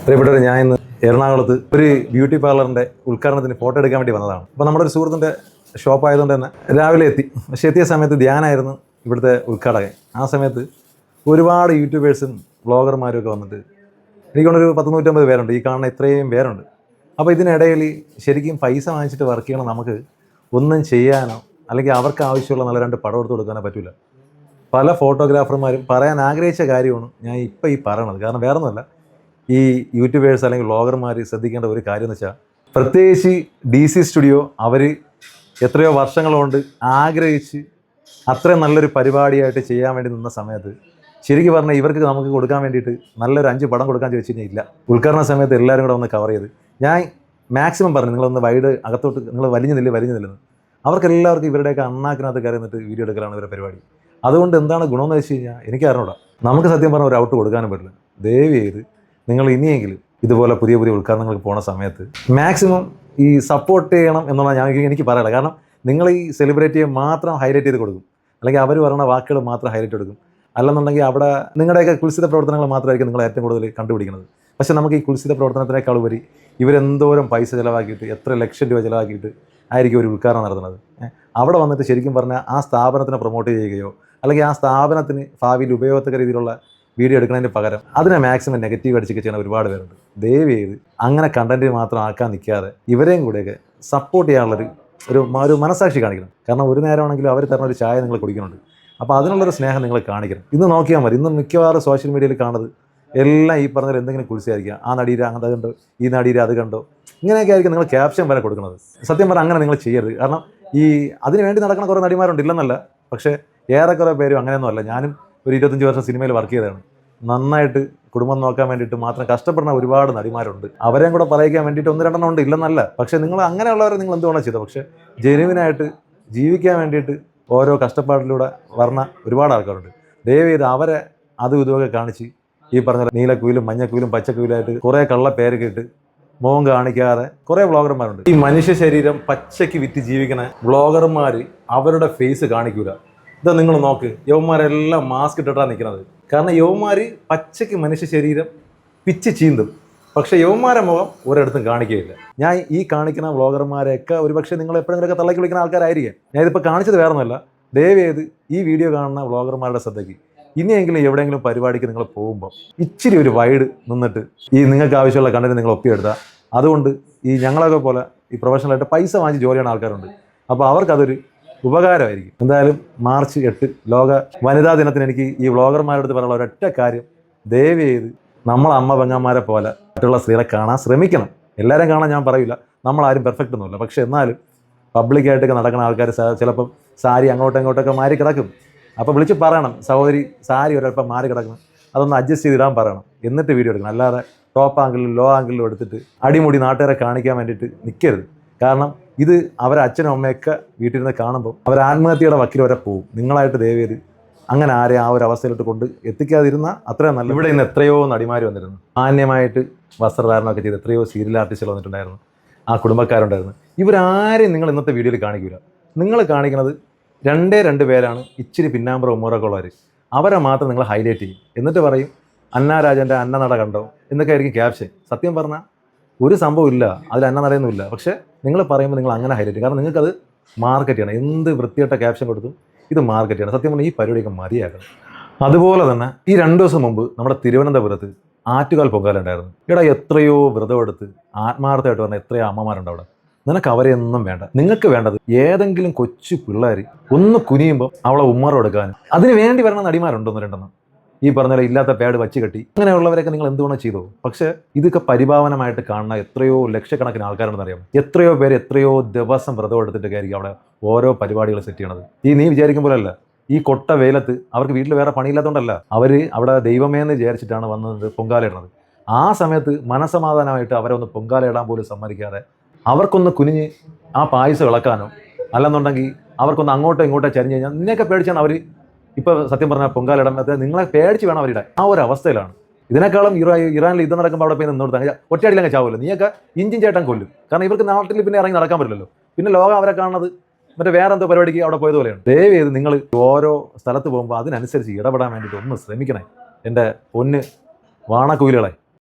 പ്രിയപ്പെട്ടവർ, ഞാൻ ഇന്ന് എറണാകുളത്ത് ഒരു ബ്യൂട്ടി പാർലറിൻ്റെ ഉദ്ഘാടനത്തിന് ഫോട്ടോ എടുക്കാൻ വേണ്ടി വന്നതാണ്. അപ്പോൾ നമ്മുടെ ഒരു സുഹൃത്തിൻ്റെ ഷോപ്പായതുകൊണ്ട് തന്നെ രാവിലെ എത്തി. പക്ഷേ എത്തിയ സമയത്ത് ധ്യാനായിരുന്നു ഇവിടുത്തെ ഉദ്ഘാടകൻ. ആ സമയത്ത് ഒരുപാട് യൂട്യൂബേഴ്സും വ്ളോഗർമാരും ഒക്കെ വന്നിട്ട് എനിക്കൊണ്ടൊരു 100-150 പേരുണ്ട്. ഈ കാണുന്ന ഇത്രയും പേരുണ്ട്. അപ്പോൾ ഇതിനിടയിൽ ശരിക്കും പൈസ വാങ്ങിച്ചിട്ട് വർക്ക് ചെയ്യണം നമുക്ക് ഒന്നും ചെയ്യാനോ അല്ലെങ്കിൽ അവർക്ക് ആവശ്യമുള്ള നല്ല 2 പടം എടുത്ത് കൊടുക്കാനോ പറ്റില്ല. പല ഫോട്ടോഗ്രാഫർമാരും പറയാൻ ആഗ്രഹിച്ച കാര്യമാണ് ഞാൻ ഇപ്പോൾ ഈ പറയണത്. കാരണം വേറെ ഒന്നുമല്ല, ഈ യൂട്യൂബേഴ്സ് അല്ലെങ്കിൽ വ്ളോഗർമാർ ശ്രദ്ധിക്കേണ്ട ഒരു കാര്യം എന്ന് വെച്ചാൽ, പ്രത്യേകിച്ച് DC സ്റ്റുഡിയോ അവർ എത്രയോ വർഷങ്ങൾ കൊണ്ട് ആഗ്രഹിച്ച് അത്രയും നല്ലൊരു പരിപാടിയായിട്ട് ചെയ്യാൻ വേണ്ടി നിന്ന സമയത്ത് ശരിക്കും പറഞ്ഞാൽ ഇവർക്ക് നമുക്ക് കൊടുക്കാൻ വേണ്ടിയിട്ട് നല്ലൊരു 5 പടം കൊടുക്കാൻ ചോദിച്ചു കഴിഞ്ഞാൽ ഇല്ല. ഉദ്ഘാടന സമയത്ത് എല്ലാവരും കൂടെ ഒന്ന് കവർ ചെയ്ത് ഞാൻ മാക്സിമം പറഞ്ഞു, നിങ്ങളൊന്ന് വൈഡ് അകത്തോട്ട് നിങ്ങൾ വലിഞ്ഞു നില്ലെന്ന്. അവർക്കെല്ലാവർക്കും ഇവരുടെയൊക്കെ അണ്ണാക്കിനകത്ത് കയറി നിന്നിട്ട് വീഡിയോ എടുക്കലാണ് ഇവരുടെ പരിപാടി. അതുകൊണ്ട് എന്താണ് ഗുണമെന്ന് വെച്ച് കഴിഞ്ഞാൽ എനിക്ക് അറിഞ്ഞൂടാ. നമുക്ക് സത്യം പറഞ്ഞാൽ ഒരു ഔട്ട് കൊടുക്കാനും പറ്റില്ല. ദയവ് ചെയ്ത് നിങ്ങൾ ഇനിയെങ്കിലും ഇതുപോലെ പുതിയ ഉദ്ഘാടനങ്ങൾക്ക് പോകുന്ന സമയത്ത് മാക്സിമം ഈ സപ്പോർട്ട് ചെയ്യണം എന്നുള്ള എനിക്ക് പറയാം. കാരണം നിങ്ങൾ ഈ സെലിബ്രിറ്റിയെ മാത്രം ഹൈലൈറ്റ് ചെയ്ത് കൊടുക്കും, അല്ലെങ്കിൽ അവർ പറയുന്ന വാക്കുകൾ മാത്രം ഹൈലൈറ്റ് കൊടുക്കും. അല്ലെന്നുണ്ടെങ്കിൽ അവിടെ നിങ്ങളുടെയൊക്കെ കുൽസിത പ്രവർത്തനങ്ങൾ മാത്രമായിരിക്കും നിങ്ങൾ ഏറ്റവും കൂടുതൽ കണ്ടുപിടിക്കുന്നത്. പക്ഷേ നമുക്ക് ഈ കുൽസിത പ്രവർത്തനത്തിനേക്കാൾ ഉപരി ഇവരെന്തോരം പൈസ ചിലവാക്കിയിട്ട്, എത്ര ലക്ഷം രൂപ ചിലവാക്കിയിട്ട് ആയിരിക്കും ഒരു ഉദ്ഘാടനം നടത്തുന്നത്. അവിടെ വന്നിട്ട് ശരിക്കും പറഞ്ഞാൽ ആ സ്ഥാപനത്തിനെ പ്രൊമോട്ട് ചെയ്യുകയോ അല്ലെങ്കിൽ ആ സ്ഥാപനത്തിന് ഭാവിയിൽ ഉപയോഗത്തക്ക രീതിയിലുള്ള വീഡിയോ എടുക്കുന്നതിന് പകരം അതിനെ മാക്സിമം നെഗറ്റീവ് അടിച്ചൊക്കെ ചെയ്യുന്ന ഒരുപാട് പേരുണ്ട്. ദയവ് ചെയ്ത് അങ്ങനെ കണ്ടന്റ് മാത്രം ആക്കാൻ നിൽക്കാതെ ഇവരെയും കൂടെയൊക്കെ സപ്പോർട്ട് ചെയ്യാനുള്ളൊരു ഒരു മനസ്സാക്ഷി കാണിക്കണം. കാരണം ഒരു നേരമാണെങ്കിലും അവർ തരുന്ന ഒരു ചായ നിങ്ങൾ കുടിക്കുന്നുണ്ട്. അപ്പോൾ അതിനുള്ളൊരു സ്നേഹം നിങ്ങൾ കാണിക്കണം. ഇന്ന് നോക്കിയാൽ മതി, ഇന്ന് മിക്കവാറും സോഷ്യൽ മീഡിയയിൽ കാണുന്നത് എല്ലാം ഈ പറഞ്ഞാൽ എന്തെങ്കിലും കുളിച്ചായിരിക്കുക. ആ നടിയുടെ അത് കണ്ടോ, ഈ നടിയുടെ അത് കണ്ടോ, ഇങ്ങനെയൊക്കെ ആയിരിക്കും നിങ്ങൾ ക്യാപ്ഷൻ വരെ കൊടുക്കുന്നത്. സത്യം പറഞ്ഞാൽ അങ്ങനെ നിങ്ങൾ ചെയ്യരുത്. കാരണം ഈ അതിന് വേണ്ടി നടക്കുന്ന കുറേ നടിമാരുണ്ട്, ഇല്ലെന്നല്ല. പക്ഷേ ഏറെക്കുറെ പേരും അങ്ങനെയൊന്നും അല്ല. ഞാനും ഒരു 25 വർഷം സിനിമയിൽ വർക്ക് ചെയ്തതാണ്. നന്നായിട്ട് കുടുംബം നോക്കാൻ വേണ്ടിയിട്ട് മാത്രം കഷ്ടപ്പെടുന്ന ഒരുപാട് നടിമാരുണ്ട്. അവരെയും കൂടെ പറയിക്കാൻ വേണ്ടിയിട്ട് 1-2 ഉണ്ട്, ഇല്ലെന്നല്ല. പക്ഷേ നിങ്ങൾ അങ്ങനെയുള്ളവരെ നിങ്ങൾ എന്തുകൊണ്ടാണ് ചെയ്തത്? പക്ഷേ ജെനുവിനായിട്ട് ജീവിക്കാൻ വേണ്ടിയിട്ട് ഓരോ കഷ്ടപ്പാടിലൂടെ വരുന്ന ഒരുപാട് ആൾക്കാരുണ്ട്. ദയവ് ചെയ്ത് അവരെ അതും ഇതുമൊക്കെ കാണിച്ച് ഈ പറഞ്ഞ നീലക്കുയിലും മഞ്ഞക്കുയിലും പച്ചക്കുയിലായിട്ട് കുറേ കള്ള പേരൊക്കെ ഇട്ട് മുഖം കാണിക്കാതെ കുറേ വ്ളോഗർമാരുണ്ട്. ഈ മനുഷ്യ ശരീരം പച്ചയ്ക്ക് വിറ്റ് ജീവിക്കുന്ന വ്ളോഗർമാർ അവരുടെ ഫേസ് കാണിക്കൂല. ഇത് നിങ്ങൾ നോക്ക്, യവന്മാരെല്ലാം മാസ്ക് ഇട്ടിട്ടാണ് നിൽക്കുന്നത്. കാരണം യവന്മാർ പച്ചയ്ക്ക് മനുഷ്യ ശരീരം പിച്ച് ചീന്തും, പക്ഷേ യവന്മാരെ മുഖം ഒരിടത്തും കാണിക്കുകയില്ല. ഞാൻ ഈ കാണിക്കുന്ന വ്ളോഗർമാരെയൊക്കെ ഒരുപക്ഷെ നിങ്ങൾ എപ്പോഴെങ്കിലൊക്കെ തള്ളക്കി വിളിക്കുന്ന ആൾക്കാരായിരിക്കും. ഞാനിതിപ്പോൾ കാണിച്ചത് വേറെ ഒന്നുമല്ല. ദയവ് ചെയ്ത് ഈ വീഡിയോ കാണുന്ന വ്ളോഗർമാരുടെ ശ്രദ്ധയ്ക്ക് ഇനിയെങ്കിലും എവിടെയെങ്കിലും പരിപാടിക്ക് നിങ്ങൾ പോകുമ്പോൾ ഇച്ചിരി ഒരു വൈഡ് നിന്നിട്ട് ഈ നിങ്ങൾക്ക് ആവശ്യമുള്ള കണ്ടന്റ് നിങ്ങൾ ഒപ്പിയെടുത്താൽ, അതുകൊണ്ട് ഈ ഞങ്ങളൊക്കെ പോലെ ഈ പ്രൊഫഷണലായിട്ട് പൈസ വാങ്ങി ജോലി ചെയ്യുന്ന ആൾക്കാരുണ്ട്. അപ്പോൾ അവർക്കതൊരു ഉപകാരമായിരിക്കും. എന്തായാലും മാർച്ച് 8 ലോക വനിതാ ദിനത്തിന് എനിക്ക് ഈ വ്ളോഗർമാരുടെ അടുത്ത് പറയാനുള്ള ഒരൊറ്റ കാര്യം, ദയവ് ചെയ്ത് നമ്മളെ അമ്മ പെങ്ങന്മാരെ പോലെ മറ്റുള്ള സ്ത്രീകളെ കാണാൻ ശ്രമിക്കണം. എല്ലാവരും കാണാൻ ഞാൻ പറയില്ല, നമ്മളാരും പെർഫെക്റ്റ് ഒന്നുമില്ല. പക്ഷേ എന്നാലും പബ്ലിക്കായിട്ടൊക്കെ നടക്കുന്ന ആൾക്കാർ ചിലപ്പം സാരി അങ്ങോട്ടും ഇങ്ങോട്ടൊക്കെ മാറി കിടക്കും. അപ്പോൾ വിളിച്ച് പറയണം, സഹോദരി സാരി ഒരൽപ്പം മാറി കിടക്കണം, അതൊന്ന് അഡ്ജസ്റ്റ് ചെയ്തിടാൻ പറയണം. എന്നിട്ട് വീഡിയോ എടുക്കണം. അല്ലാതെ ടോപ്പ് ആംഗിളിലും ലോ ആംഗിളിലും എടുത്തിട്ട് അടിമുടി നാട്ടുകാരെ കാണിക്കാൻ വേണ്ടിയിട്ട് നിൽക്കരുത്. കാരണം ഇത് അവരെ അച്ഛനും അമ്മയൊക്കെ വീട്ടിൽ നിന്ന് കാണുമ്പോൾ അവർ ആത്മഹത്യയുടെ വക്കിൽ വരെ പോകും. നിങ്ങളായിട്ട് ദയവേത് അങ്ങനെ ആരെ ആ ഒരു അവസ്ഥയിലോട്ട് കൊണ്ട് എത്തിക്കാതിരുന്നാൽ അത്രയും നല്ല. ഇവിടെ ഇന്ന് എത്രയോ നടിമാർ വന്നിരുന്നു, മാന്യമായിട്ട് വസ്ത്രധാരണമൊക്കെ ചെയ്ത് എത്രയോ സീരിയൽ ആർട്ടിസ്റ്റുകൾ വന്നിട്ടുണ്ടായിരുന്നു, ആ കുടുംബക്കാരുണ്ടായിരുന്നു. ഇവരാരെയും നിങ്ങൾ ഇന്നത്തെ വീഡിയോയിൽ കാണിക്കില്ല. നിങ്ങൾ കാണിക്കുന്നത് 2 പേരാണ്, ഇച്ചിരി പിന്നാമ്പുറ ഉമ്മറൊക്കെ ഉള്ളവർ. അവരെ മാത്രം നിങ്ങൾ ഹൈലൈറ്റ് ചെയ്യും. എന്നിട്ട് പറയും അന്നാരാജൻ്റെ അന്നനട കണ്ടോ എന്നൊക്കെ ആയിരിക്കും ക്യാപ്ഷൻ. സത്യം പറഞ്ഞാൽ ഒരു സംഭവം ഇല്ല, അതിൽ അന്നനടയൊന്നുമില്ല. പക്ഷേ നിങ്ങൾ പറയുമ്പോൾ നിങ്ങൾ അങ്ങനെ ഹൈലൈറ്റ് ചെയ്യും. കാരണം നിങ്ങൾക്കത് മാർക്കറ്റ് ചെയ്യണം. എന്ത് വൃത്തിയായിട്ട ക്യാപ്ഷൻ കൊടുത്തു ഇത് മാർക്കറ്റ് ചെയ്യണം. സത്യം പറഞ്ഞാൽ ഈ പരിപാടിയൊക്കെ മതിയാക്കണം. അതുപോലെ തന്നെ ഈ 2 ദിവസം മുമ്പ് നമ്മുടെ തിരുവനന്തപുരത്ത് ആറ്റുകാൽ പൊങ്കാല ഉണ്ടായിരുന്നു. ഇവിടെ എത്രയോ വ്രതം എടുത്ത് ആത്മാർത്ഥമായിട്ട് പറഞ്ഞ എത്രയോ അമ്മമാരുണ്ട് അവിടെ. നിനക്ക് അവരെയൊന്നും വേണ്ട. നിങ്ങൾക്ക് വേണ്ടത് ഏതെങ്കിലും കൊച്ചു പിള്ളേർ ഒന്ന് കുനിയുമ്പോൾ അവളെ ഉമ്മറ എടുക്കാനും അതിന് വേണ്ടി വരുന്ന നടിമാരുണ്ടോ 1-2. ഈ പറഞ്ഞ ഇല്ലാത്ത പാഡ് വച്ച് കെട്ടി അങ്ങനെയുള്ളവരൊക്കെ നിങ്ങൾ എന്തുവേണം ചെയ്തോ. പക്ഷേ ഇതൊക്കെ പരിഭാവനമായിട്ട് കാണുന്ന എത്രയോ ലക്ഷക്കണക്കിന് ആൾക്കാരുണ്ടെന്ന് അറിയാം. എത്രയോ പേര് എത്രയോ ദിവസം വ്രതം എടുത്തിട്ടൊക്കെ ആയിരിക്കും അവിടെ ഓരോ പരിപാടികൾ സെറ്റ് ചെയ്യണത്. നീ വിചാരിക്കുമ്പോഴല്ല, ഈ കൊട്ട വെയിലത്ത് അവർക്ക് വീട്ടിൽ വേറെ പണിയില്ലാത്തതുകൊണ്ടല്ല, അവർ അവിടെ ദൈവമേന്ന് വിചാരിച്ചിട്ടാണ് വന്നത് പൊങ്കാല ഇടുന്നത്. ആ സമയത്ത് മനസമാധാനമായിട്ട് അവരെ ഒന്ന് പൊങ്കാല ഇടാൻ പോലും സമ്മതിക്കാതെ അവർക്കൊന്ന് കുനിഞ്ഞ് ആ പായസം ഇളക്കാനോ അല്ലെന്നുണ്ടെങ്കിൽ അവർക്കൊന്ന് അങ്ങോട്ടോ ഇങ്ങോട്ടോ ചരിഞ്ഞ് കഴിഞ്ഞാൽ നിന്നെയൊക്കെ പേടിച്ചാണ് അവർ ഇപ്പോൾ സത്യം പറഞ്ഞാൽ പൊങ്കാലിടാൻ. നിങ്ങളെ പേടിച്ച് വേണം അവരിടാൻ. ആ ഒരു അവസ്ഥയിലാണ്. ഇതിനേക്കാളും ഇറാനിൽ യുദ്ധം നടക്കുമ്പോൾ അവിടെ പോയി നിന്നോട് ഒറ്റയടിയിലങ്ങ് ചാവുമല്ലോ. നീയൊക്കെ ഇഞ്ചിൻ ചേട്ടൻ കൊല്ലും. കാരണം ഇവർക്ക് നാട്ടിൽ പിന്നെ ഇറങ്ങി നടക്കാൻ പറ്റില്ലല്ലോ. പിന്നെ ലോകം അവരെ കാണുന്നത് മറ്റേ വേറെ എന്തോ പരിപാടിക്ക് അവിടെ പോയതുപോലെയാണ്. ദയവ് ചെയ്ത് നിങ്ങൾ ഓരോ സ്ഥലത്ത് പോകുമ്പോൾ അതിനനുസരിച്ച് ഇടപെടാൻ വേണ്ടിയിട്ട് ഒന്ന് ശ്രമിക്കണേ എൻ്റെ പൊന്ന് വാണക്കുയിലുകളെ.